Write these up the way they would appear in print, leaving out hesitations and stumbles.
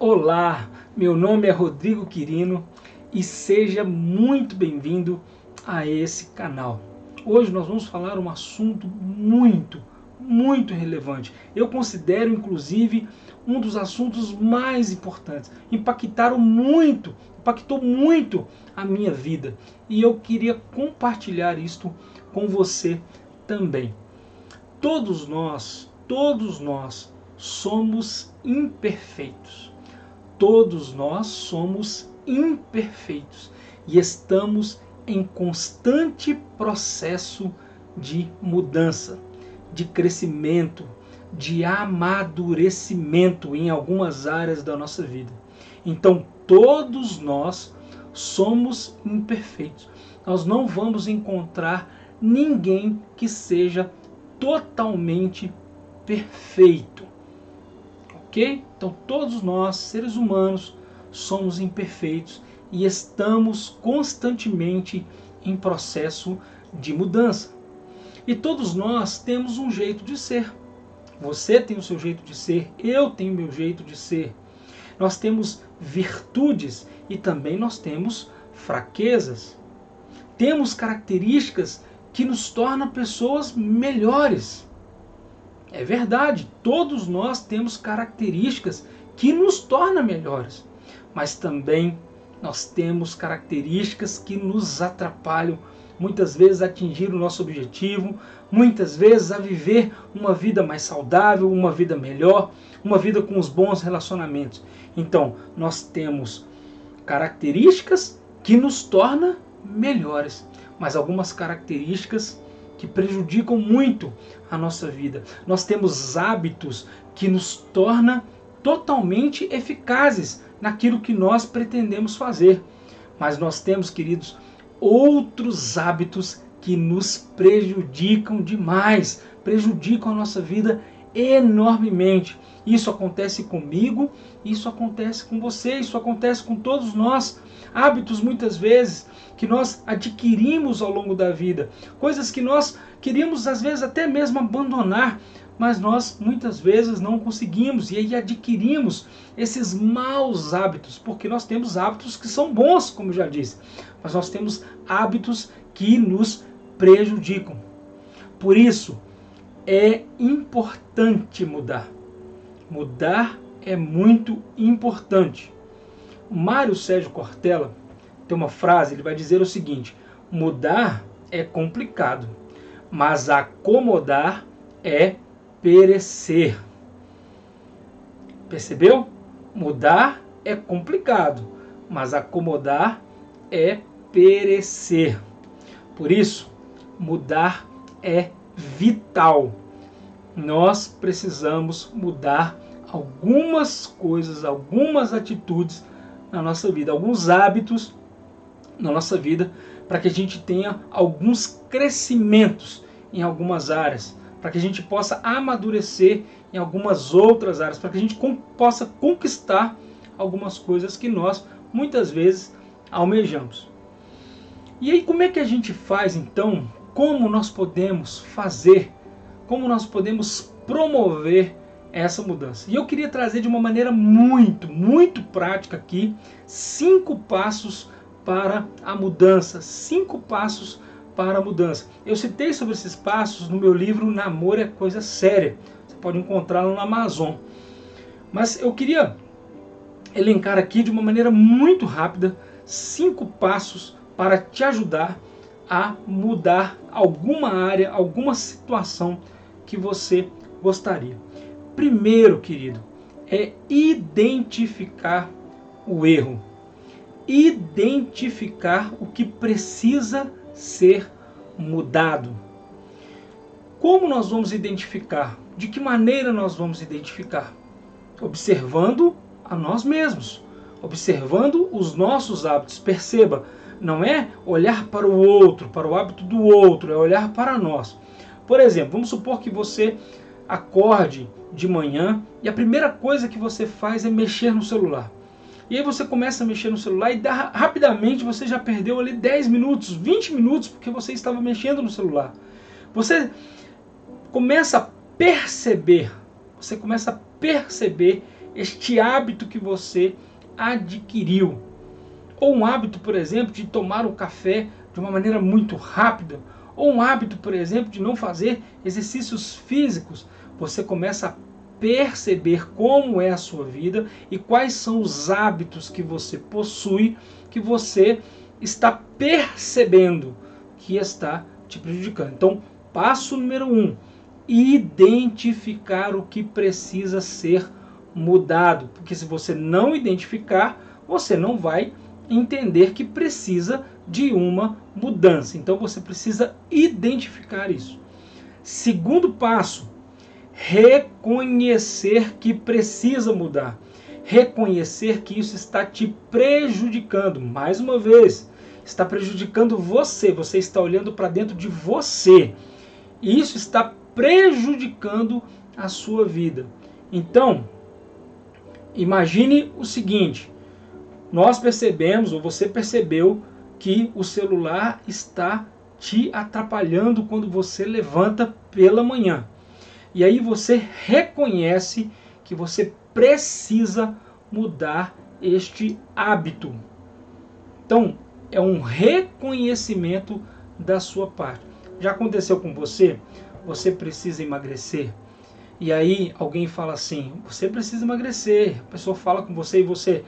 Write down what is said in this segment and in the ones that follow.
Olá, meu nome é Rodrigo Quirino e seja muito bem-vindo a esse canal. Hoje nós vamos falar um assunto muito relevante. Eu considero, inclusive, um dos assuntos mais importantes. Impactou muito a minha vida e eu queria compartilhar isto com você também. Todos nós somos imperfeitos. Todos nós somos imperfeitos e estamos em constante processo de mudança, de crescimento, de amadurecimento em algumas áreas da nossa vida. Então, todos nós somos imperfeitos. Nós não vamos encontrar ninguém que seja totalmente perfeito. Ok? Então todos nós, seres humanos, somos imperfeitos e estamos constantemente em processo de mudança. E todos nós temos um jeito de ser. Você tem o seu jeito de ser, eu tenho o meu jeito de ser. Nós temos virtudes e também nós temos fraquezas. Temos características que nos tornam pessoas melhores. É verdade, todos nós temos características que nos tornam melhores, mas também nós temos características que nos atrapalham, muitas vezes a atingir o nosso objetivo, muitas vezes a viver uma vida mais saudável, uma vida melhor, uma vida com os bons relacionamentos. Então, nós temos características que nos tornam melhores, mas algumas características que prejudicam muito a nossa vida. Nós temos hábitos que nos tornam totalmente eficazes naquilo que nós pretendemos fazer. Mas nós temos, queridos, outros hábitos que nos prejudicam demais, prejudicam a nossa vida enormemente. Isso acontece comigo, isso acontece com você, isso acontece com todos nós. Hábitos muitas vezes que nós adquirimos ao longo da vida, coisas que nós queríamos às vezes até mesmo abandonar, mas nós muitas vezes não conseguimos e aí adquirimos esses maus hábitos, porque nós temos hábitos que são bons, como eu já disse, mas nós temos hábitos que nos prejudicam. Por isso, é importante mudar. Mudar é muito importante. O Mário Sérgio Cortella tem uma frase, ele vai dizer o seguinte: mudar é complicado, mas acomodar é perecer. Percebeu? Mudar é complicado, mas acomodar é perecer. Por isso, mudar é vital. Nós precisamos mudar algumas coisas, algumas atitudes na nossa vida, alguns hábitos na nossa vida, para que a gente tenha alguns crescimentos em algumas áreas, para que a gente possa amadurecer em algumas outras áreas, para que a gente possa conquistar algumas coisas que nós muitas vezes almejamos. E aí, como é que a gente faz então? Como nós podemos fazer? Como nós podemos promover essa mudança? E eu queria trazer de uma maneira muito prática aqui 5 passos para a mudança. 5 passos para a mudança. Eu citei sobre esses passos no meu livro Namoro é Coisa Séria. Você pode encontrá-lo na Amazon. Mas eu queria elencar aqui de uma maneira muito rápida 5 passos para te ajudar a mudar alguma área, alguma situação que você gostaria. Primeiro, querido, é identificar o erro. Identificar o que precisa ser mudado. Como nós vamos identificar? De que maneira nós vamos identificar? Observando a nós mesmos, observando os nossos hábitos. Perceba, não é olhar para o outro, para o hábito do outro, é olhar para nós. Por exemplo, vamos supor que você acorde de manhã e a primeira coisa que você faz é mexer no celular. E aí você começa a mexer no celular e rapidamente você já perdeu ali 10 minutos, 20 minutos, porque você estava mexendo no celular. Você começa a perceber este hábito que você adquiriu. Ou um hábito, por exemplo, de tomar o café de uma maneira muito rápida, ou um hábito, por exemplo, de não fazer exercícios físicos. Você começa a perceber como é a sua vida e quais são os hábitos que você possui, que você está percebendo que está te prejudicando. Então, passo número 1, identificar o que precisa ser mudado. Porque se você não identificar, você não vai entender que precisa de uma mudança. Então você precisa identificar isso. Segundo passo, reconhecer que precisa mudar. Reconhecer que isso está te prejudicando. Mais uma vez, está prejudicando você. Você está olhando para dentro de você. E isso está prejudicando a sua vida. Então, imagine o seguinte: nós percebemos, ou você percebeu, que o celular está te atrapalhando quando você levanta pela manhã. E aí você reconhece que você precisa mudar este hábito. Então, é um reconhecimento da sua parte. Já aconteceu com você? Você precisa emagrecer. E aí alguém fala assim, você precisa emagrecer. A pessoa fala com você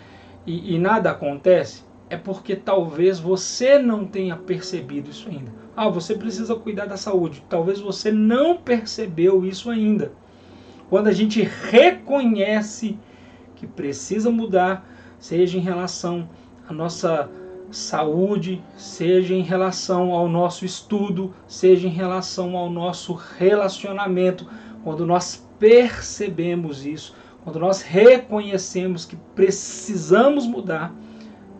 e nada acontece. É porque talvez você não tenha percebido isso ainda. Ah, você precisa cuidar da saúde. Talvez você não percebeu isso ainda. Quando a gente reconhece que precisa mudar, seja em relação à nossa saúde, seja em relação ao nosso estudo, seja em relação ao nosso relacionamento, quando nós percebemos isso, quando nós reconhecemos que precisamos mudar,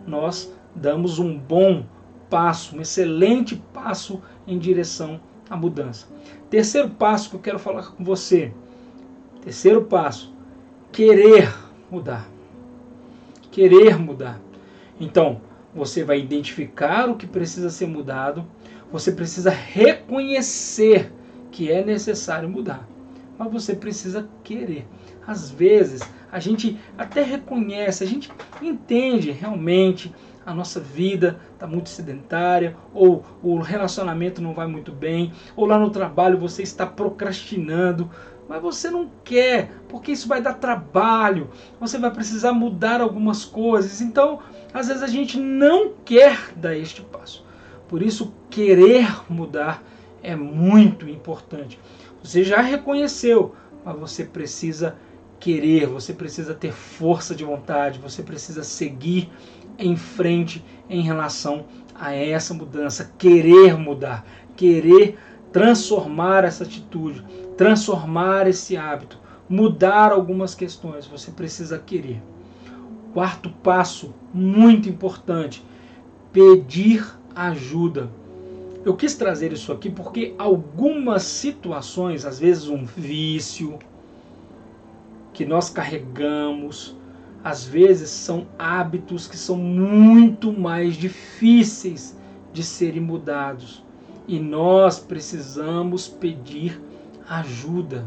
nós damos um bom passo, um excelente passo em direção à mudança. Terceiro passo que eu quero falar com você. Terceiro passo, querer mudar. Querer mudar. Então, você vai identificar o que precisa ser mudado, você precisa reconhecer que é necessário mudar, mas você precisa querer. Às vezes, a gente até reconhece, a gente entende realmente a nossa vida está muito sedentária, ou o relacionamento não vai muito bem, ou lá no trabalho você está procrastinando, mas você não quer, porque isso vai dar trabalho, você vai precisar mudar algumas coisas. Então, às vezes a gente não quer dar este passo. Por isso, querer mudar é muito importante. Você já reconheceu, mas você precisa querer, você precisa ter força de vontade, você precisa seguir em frente em relação a essa mudança, querer mudar, querer transformar essa atitude, transformar esse hábito, mudar algumas questões, você precisa querer. Quarto passo, muito importante, pedir ajuda. Eu quis trazer isso aqui porque algumas situações, às vezes um vício que nós carregamos, às vezes são hábitos que são muito mais difíceis de serem mudados. E nós precisamos pedir ajuda.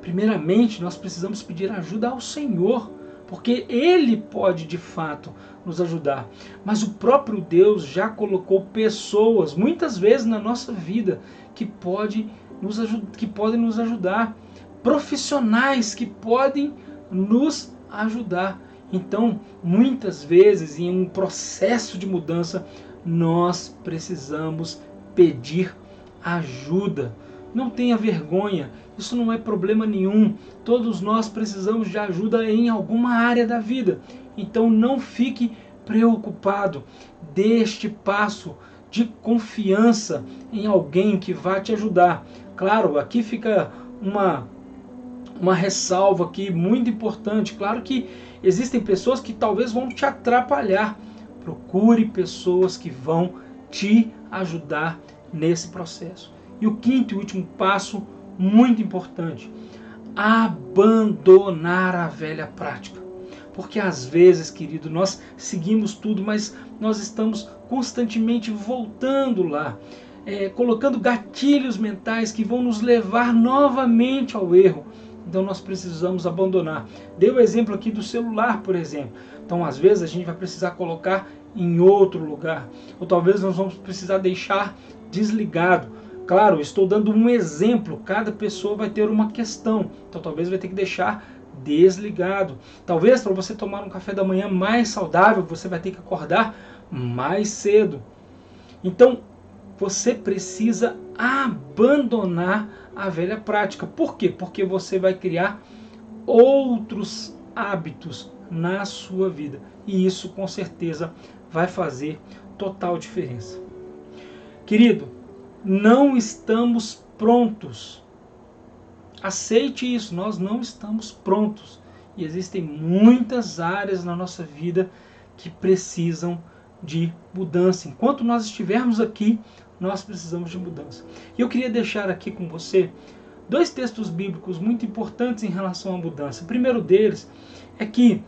Primeiramente, nós precisamos pedir ajuda ao Senhor, porque Ele pode de fato nos ajudar. Mas o próprio Deus já colocou pessoas, muitas vezes na nossa vida, que podem nos ajudar. Profissionais que podem nos ajudar. Então, muitas vezes, em um processo de mudança, nós precisamos pedir ajuda. Não tenha vergonha, isso não é problema nenhum. Todos nós precisamos de ajuda em alguma área da vida. Então não fique preocupado. Dê este passo de confiança em alguém que vai te ajudar. Claro, aqui fica uma ressalva aqui muito importante. Claro que existem pessoas que talvez vão te atrapalhar. Procure pessoas que vão te ajudar nesse processo. E o quinto e último passo, muito importante, abandonar a velha prática. Porque às vezes, querido, nós seguimos tudo, mas nós estamos constantemente voltando lá, colocando gatilhos mentais que vão nos levar novamente ao erro. Então nós precisamos abandonar. Dei o exemplo aqui do celular, por exemplo. Então às vezes a gente vai precisar colocar em outro lugar. Ou talvez nós vamos precisar deixar desligado. Claro, estou dando um exemplo. Cada pessoa vai ter uma questão. Então talvez vai ter que deixar desligado. Talvez para você tomar um café da manhã mais saudável, você vai ter que acordar mais cedo. Então você precisa abandonar a velha prática. Por quê? Porque você vai criar outros hábitos na sua vida. E isso com certeza vai fazer total diferença. Querido, não estamos prontos. Aceite isso, nós não estamos prontos. E existem muitas áreas na nossa vida que precisam de mudança. Enquanto nós estivermos aqui, nós precisamos de mudança. E eu queria deixar aqui com você 2 textos bíblicos muito importantes em relação à mudança. O primeiro deles é que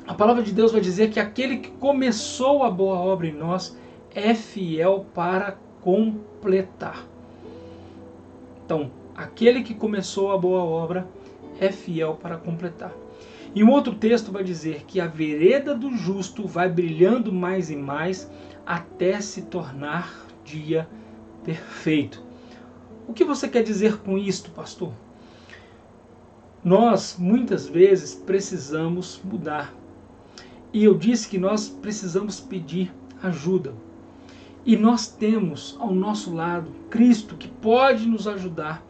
a palavra de Deus vai dizer que aquele que começou a boa obra em nós é fiel para completar. Então, aquele que começou a boa obra é fiel para completar. E um outro texto vai dizer que a vereda do justo vai brilhando mais e mais até se tornar dia perfeito. O que você quer dizer com isto, pastor? Nós, muitas vezes, precisamos mudar. E eu disse que nós precisamos pedir ajuda. E nós temos ao nosso lado Cristo, que pode nos ajudar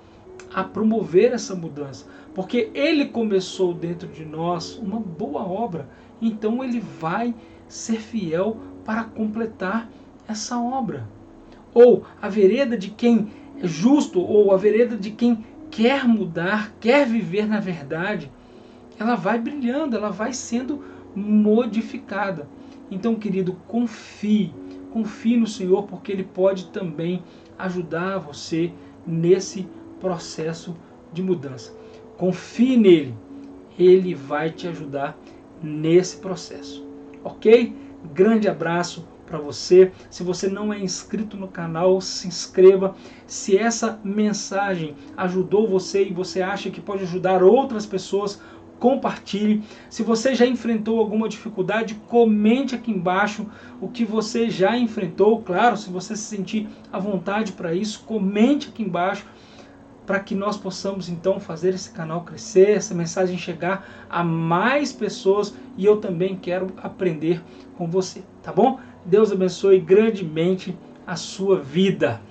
a promover essa mudança. Porque Ele começou dentro de nós uma boa obra. Então Ele vai ser fiel para completar essa obra. Ou a vereda de quem é justo, ou a vereda de quem quer mudar, quer viver na verdade, ela vai brilhando, ela vai sendo modificada. Então, querido, confie no Senhor, porque Ele pode também ajudar você nesse processo de mudança. Confie nele, Ele vai te ajudar nesse processo, ok? Grande abraço para você. Se você não é inscrito no canal, se inscreva. Se essa mensagem ajudou você e você acha que pode ajudar outras pessoas, compartilhe. Se você já enfrentou alguma dificuldade, comente aqui embaixo o que você já enfrentou. Claro, se você se sentir à vontade para isso, comente aqui embaixo, para que nós possamos então fazer esse canal crescer, essa mensagem chegar a mais pessoas, e eu também quero aprender com você, tá bom? Deus abençoe grandemente a sua vida.